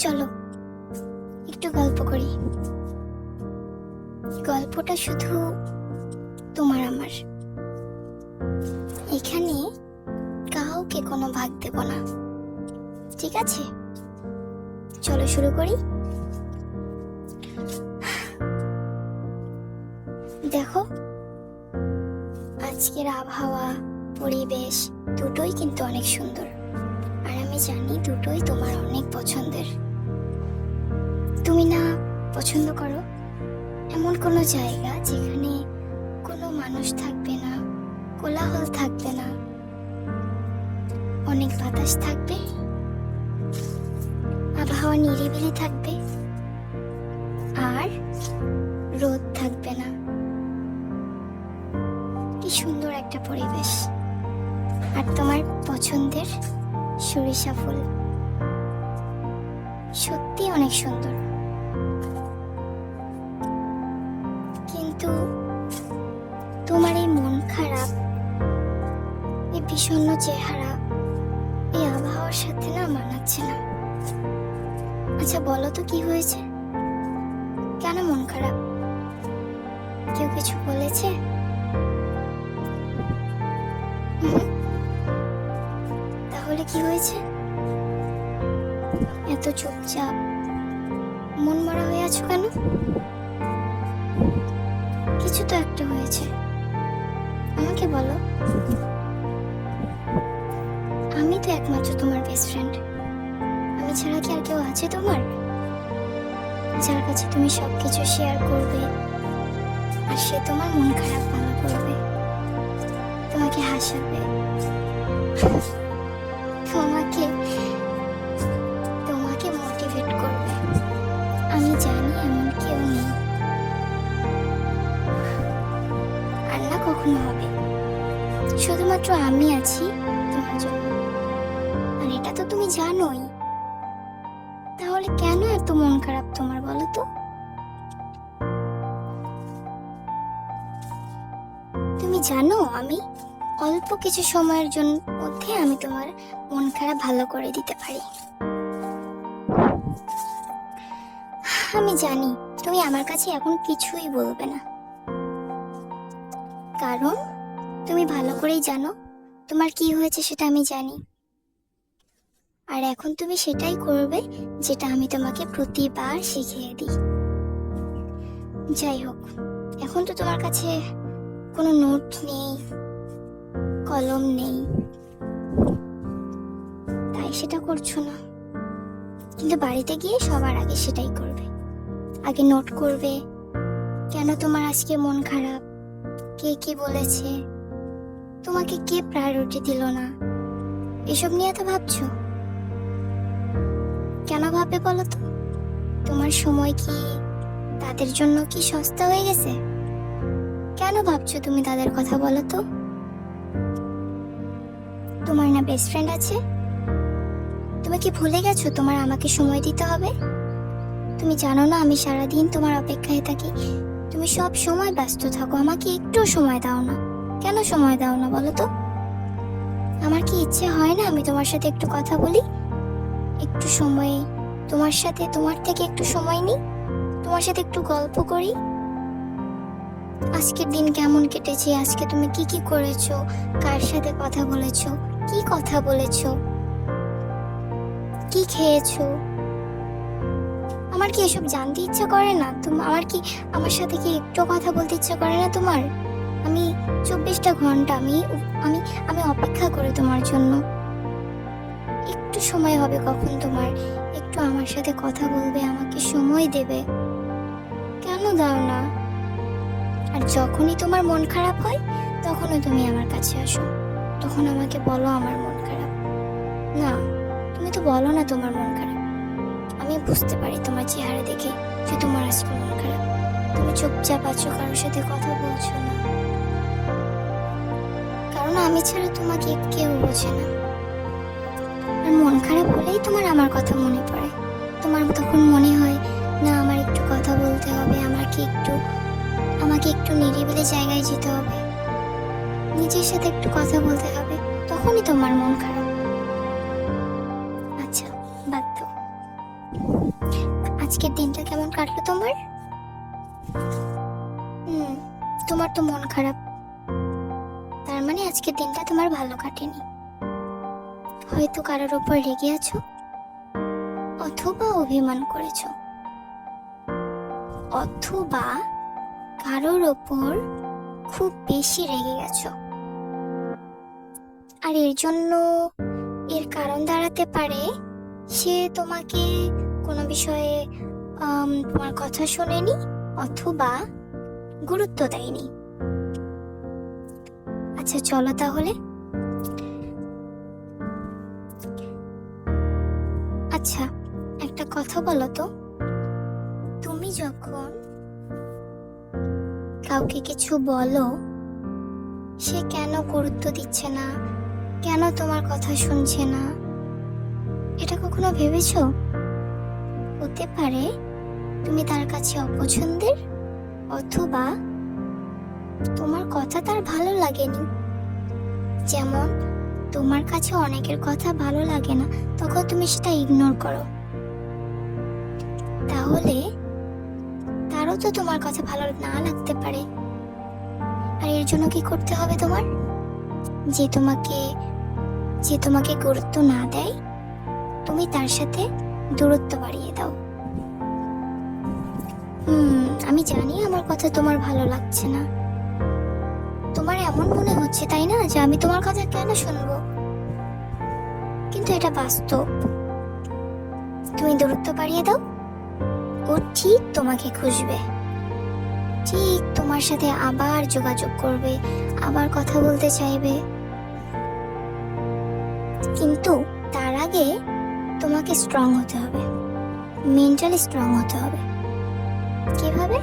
চলো একটু গল্প করি। গল্পটা শুধু তোমার আমার, এখানে কাউকে কোনো ভাগ দেব না, ঠিক আছে? চলো শুরু করি। দেখো, আজকের আবহাওয়া, পরিবেশ দুটোই কিন্তু অনেক সুন্দর, আর আমি জানি দুটোই তোমার অনেক পছন্দের। তুমি না পছন্দ করো এমন কোনো জায়গা যেখানে কোনো মানুষ থাকবে না, কোলাহল থাকবে না, অনেক বাতাস থাকবে, আবহাওয়া নিরিবিলি থাকবে, আর রোদ থাকবে না। কি সুন্দর একটা পরিবেশ। আর তোমার পছন্দের সরিষা ফুল সত্যি অনেক সুন্দর। কিন্তু তোমার এই মন খারাপ, এই বিষণ্ণ চেহারা এই আবহাওয়ার সাথে না মানাচ্ছে না। আচ্ছা বলো তো কি হয়েছে? কেন মন খারাপ? কেউ কিছু বলেছে? তাহলে কি হয়েছে? এত চুপচাপ মন মরা হয়ে আছো কেন? কিছু তো একটা হয়েছে, আমাকে বলো। আমি তো একমাত্র তোমার বেস্ট ফ্রেন্ড, আমি ছাড়া কি আর কেউ আছে তোমার, যার কাছে তুমি সবকিছু শেয়ার করবে আর সে তোমার মন খারাপ ভালো করবে, তোমাকে হাসাবে, তোমাকে তোমাকে মোটিভেট করবে। আমি জানি এমন কেউ নেই, আর না কখনো হবে। শুধুমাত্র আমি আছি তোমার জন্য, আর এটা তো তুমি জানোই। তাহলে কেন এত মন খারাপ তোমার, বলো তো? তুমি জানো আমি অল্প কিছু সময়ের জন্য মধ্যে আমি তোমার মন খারাপ ভালো করে দিতে পারি। আমি জানি তুমি আমার কাছে এখন কিছুই বলবে না, কারণ তুমি ভালো করেই জানো তোমার কি হয়েছে সেটা আমি জানি। আর এখন তুমি সেটাই করবে যেটা আমি তোমাকে প্রতিবার শিখিয়ে দিই। যাই হোক, এখন তো তোমার কাছে কোনো নোট নেই, কলম নেই, তাই সেটা করছো না। কিন্তু বাড়িতে গিয়ে সবার আগে সেটাই করবে। আগে নোট করবে কেন তোমার আজকে মন খারাপ, কে কি বলেছে, তোমাকে কে প্রায়োরিটি দিল না, এসব নিয়ে তো ভাবছো। কেন ভাববে বলো তো? তোমার সময় কি তাদের জন্য কি সস্তা হয়ে গেছে? কেন ভাবছো তুমি তাদের কথা, বলো তো? তোমার না বেস্ট ফ্রেন্ড আছে? তুমি কি ভুলে গেছো তোমার আমাকে সময় দিতে হবে? তুমি জানো না আমি সারাদিন তোমার অপেক্ষায় থাকি, তুমি সব সময় ব্যস্ত থাকো, আমাকে একটু সময় দাও না। কেন সময় দাও না বলো তো? আমার কি ইচ্ছে হয় না আমি তোমার সাথে একটু কথা বলি, একটু সময় তোমার সাথে, তোমার থেকে একটু সময় নিই, তোমার সাথে একটু গল্প করি? আজকের দিন কেমন কেটেছে, আজকে তুমি কি কি করেছো, কার সাথে কথা বলেছো, কি কথা বলেছো, কি খেয়েছো? আমার কি এসব জানতে ইচ্ছা করে না? আমার কি আমার সাথে কি একটু কথা বলতে ইচ্ছা করে না তোমার? আমি 24টা ঘন্টা আমি আমি আমি অপেক্ষা করি তোমার জন্য। একটু সময় হবে কখন তোমার, একটু আমার সাথে কথা বলবে, আমাকে সময় দেবে, কেন দাও না? আর যখনই তোমার মন খারাপ হয় তখনই তুমি আমার কাছে আসো, তখন আমাকে বলো আমার মন খারাপ। না, তুমি তো বলো না তোমার মন খারাপ। আমি বুঝতে পারি তোমার চেহারা দেখে যে তোমার আজকে মন খারাপ। তুমি চুপচাপ আছো, কারোর সাথে কথা বলছো না, কারণ আমি ছাড়া তোমাকে কেউ বোঝে না। আর মন খারাপ হলেই তোমার আমার কথা মনে পড়ে, তোমার তখন মনে হয় না আমার একটু কথা বলতে হবে, আমাকে একটু নিরিবিলি জায়গায় যেতে হবে, নিজের সাথে একটু কথা বলতে হবে, তখনই তোমার মন খারাপ। আচ্ছা বাদ দাও। আজকের দিনটা কেমন কাটলো তোমার? তোমার তো মন খারাপ, তার মানে আজকের দিনটা তোমার ভালো কাটেনি। হয়তো কারোর ওপর রেগে আছো, অথবা অভিমান করেছো, অথবা কারোর ওপর খুব বেশি রেগে গেছো। আর এর কারণ দাঁড়াতে পারে সে তোমাকে কোনো বিষয়ে তোমার কথা শোনেনি, অথবা গুরুত্ব দেয়নি। আচ্ছা চলো তাহলে। আচ্ছা একটা কথা বলো তো, তুমি যখন কাউকে কিছু বলো, সে কেন গুরুত্ব দিচ্ছে না, কেন তোমার কথা শুনছে না, এটা কখনো ভেবেছো? হতে পারে তুমি তার কাছে অপছন্দের, অথবা তোমার কথা তার ভালো লাগেনি। যেমন তোমার কাছে অনেকের কথা ভালো লাগে না, তখন তুমি সেটা ইগনোর করো। তাহলে তারও তো তোমার কথা ভালো না লাগতে পারে। আর এর জন্য কি করতে হবে তোমার? যে তোমাকে গুরুত্ব না দেয়, তুমি তার সাথে দূরত্ব বাড়িয়ে দাও। আমি জানি আমার কথা তোমার ভালো লাগছে না, তোমার এমন মনে হচ্ছে তাই না, যে আমি তোমার কথা কেন শুনবো, কিন্তু এটা বাস্তব। তুমি দূরত্ব বাড়িয়ে দাও, ও ঠিক তোমাকে খুঁজবে, ঠিক তোমার সাথে আবার যোগাযোগ করবে, আবার কথা বলতে চাইবে। কিন্তু তার আগে তোমাকে স্ট্রং হতে হবে, মেন্টালি স্ট্রং হতে হবে। কিভাবে?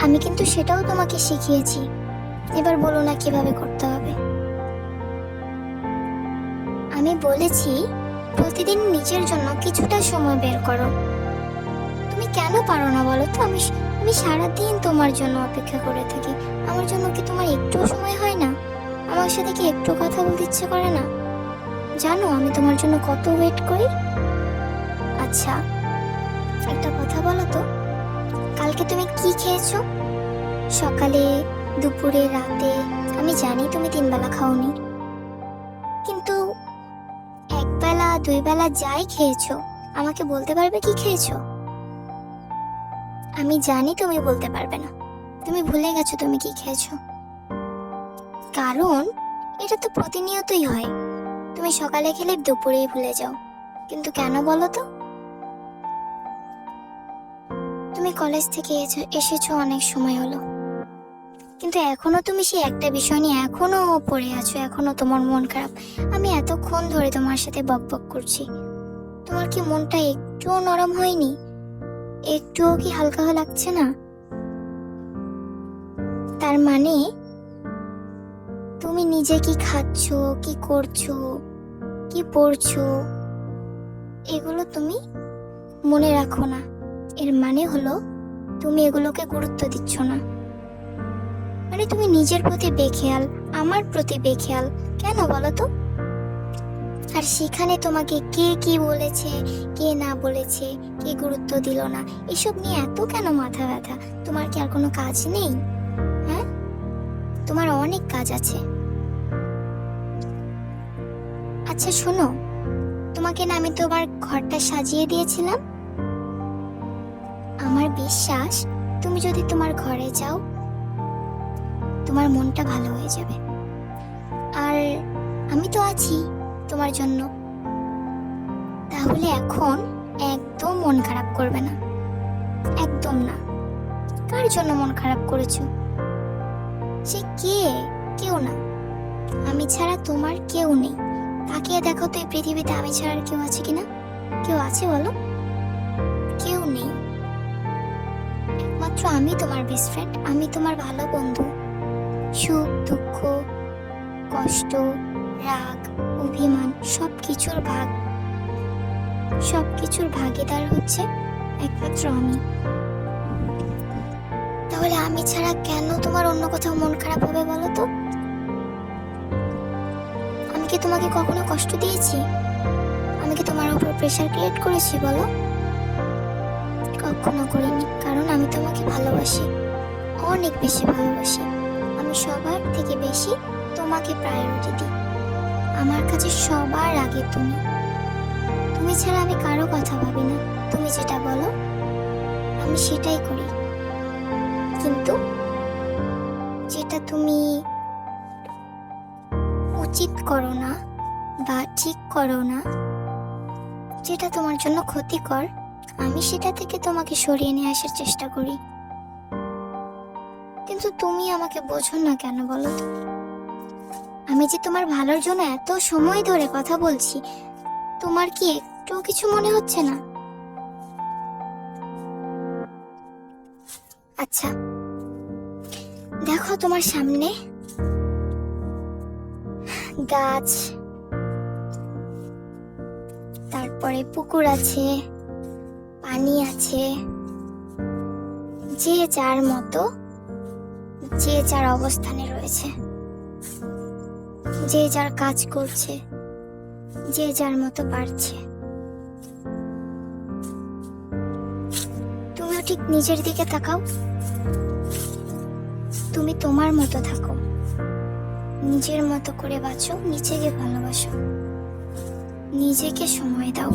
আমি কিন্তু সেটাও তোমাকে শিখিয়েছি, এবার বলো না কিভাবে করতে হবে। আমি বলেছি প্রতিদিন নিজের জন্য কিছুটা সময় বের করো। তুমি কেন পারো না বলো তো? আমি সারাদিন তোমার জন্য অপেক্ষা করে থাকি, আমার জন্য কি তোমার একটু সময় হয় না? আমার সাথে কি একটু কথা বলতে ইচ্ছে করে না? জানো আমি তোমার জন্য কত ওয়েট করি। আচ্ছা একটা কথা বলো তো, কালকে তুমি কি খেয়েছো? সকালে, দুপুরে, রাতে? আমি জানি তুমি 3 বেলা খাওনি, কিন্তু 1 বেলা 2 বেলা যাই খেয়েছো, আমাকে বলতে পারবে কি খেয়েছো? আমি জানি তুমি বলতে পারবে না, তুমি ভুলে গেছো তুমি কি খেয়েছো। কারণ এটা তো প্রতিনিয়তই হয়, তুমি সকালে খেলে দুপুরেই ভুলে যাও। কিন্তু কেন বলো তো? তুমি কলেজ থেকে এসেছো, অনেক সময় হলো, কিন্তু এখনো তুমি সেই একটা বিষয় নিয়ে এখনো পড়ে আছো, এখনো তোমার মন খারাপ। আমি এতক্ষণ ধরে তোমার সাথে বকবক করছি, তোমার কি মনটা একটুও নরম হয়নি? একটুও কি হালকা লাগছে না? তার মানে তুমি নিজে কি খাচ্ছো, কি করছো, কি পড়ছো, এগুলো তুমি মনে রাখো না। এর মানে হলো তুমি এগুলোকে গুরুত্ব দিচ্ছ না। মানে তুমি নিজের প্রতি বেখেয়াল, আমার প্রতি বেখেয়াল। কেন বলো তো? আর সেখানে তোমাকে কে কি বলেছে, কে না বলেছে, কে গুরুত্ব দিল না, এসব নিয়ে এত কেন মাথা ব্যথা? তোমার কি আর কোনো কাজ নেই? হ্যাঁ, তোমার অনেক কাজ আছে। আচ্ছা শোনো, তোমাকে না আমি তোমার ঘরটা সাজিয়ে দিয়েছিলাম। আমার বিশ্বাস তুমি যদি তোমার ঘরে যাও, তোমার মনটা ভালো হয়ে যাবে। আর আমি তো আছি তোমার জন্য। তাহলে এখন একদম মন খারাপ করবে না, একদম না। কার জন্য মন খারাপ করেছো? সে কে? কেউ না। আমি ছাড়া তোমার কেউ নেই। তাকিয়ে দেখো তো এই পৃথিবীতে আমি ছাড়া আর কেউ আছে কিনা? কেউ আছে বলো? কেউ নেই। একমাত্র আমি তোমার বেস্ট ফ্রেন্ড, আমি তোমার ভালো বন্ধু। সুখ, দুঃখ, কষ্ট, রাগ, অভিমান সবকিছুর ভাগীদার হচ্ছে একমাত্র আমি। তাহলে আমি ছাড়া কেন তোমার অন্য কোথাও মন খারাপ হবে বলো তো? আমি কি তোমাকে কখনো কষ্ট দিয়েছি? আমি কি তোমার উপর প্রেশার ক্রিয়েট করেছি বলো? কখনো করিনি, কারণ আমি তোমাকে ভালোবাসি, অনেক বেশি ভালোবাসি। আমি সবার থেকে বেশি তোমাকে প্রায়োরিটি দিই। আমার কাছে সবার আগে তুমি। তুমি ছাড়া আমি কারো কথা ভাবি না। তুমি যেটা বলো আমি সেটাই করি। কিন্তু যেটা তুমি উচিত করো না বা ঠিক করো না, যেটা তোমার জন্য ক্ষতিকর, আমি সেটা থেকে তোমাকে সরিয়ে নিয়ে আসার চেষ্টা করি। কিন্তু তুমি আমাকে বোঝো না কেন বলো তো? আমি যে তোমার ভালোর জন্য এত সময় ধরে কথা বলছি, তোমার কি একটু কিছু মনে হচ্ছে না? আচ্ছা, দেখো তোমার সামনে গাছ, তারপরে পুকুর আছে, পানি আছে। যে যার মতো, যে যার অবস্থানে রয়েছে, যে যার কাজ করছে, যে যার মতো পারছে। তুমিও ঠিক নিজের দিকে তাকাও। তুমি তোমার মতো থাকো, নিজের মতো করে বাঁচো, নিজেকে ভালোবাসো, নিজেকে সময় দাও।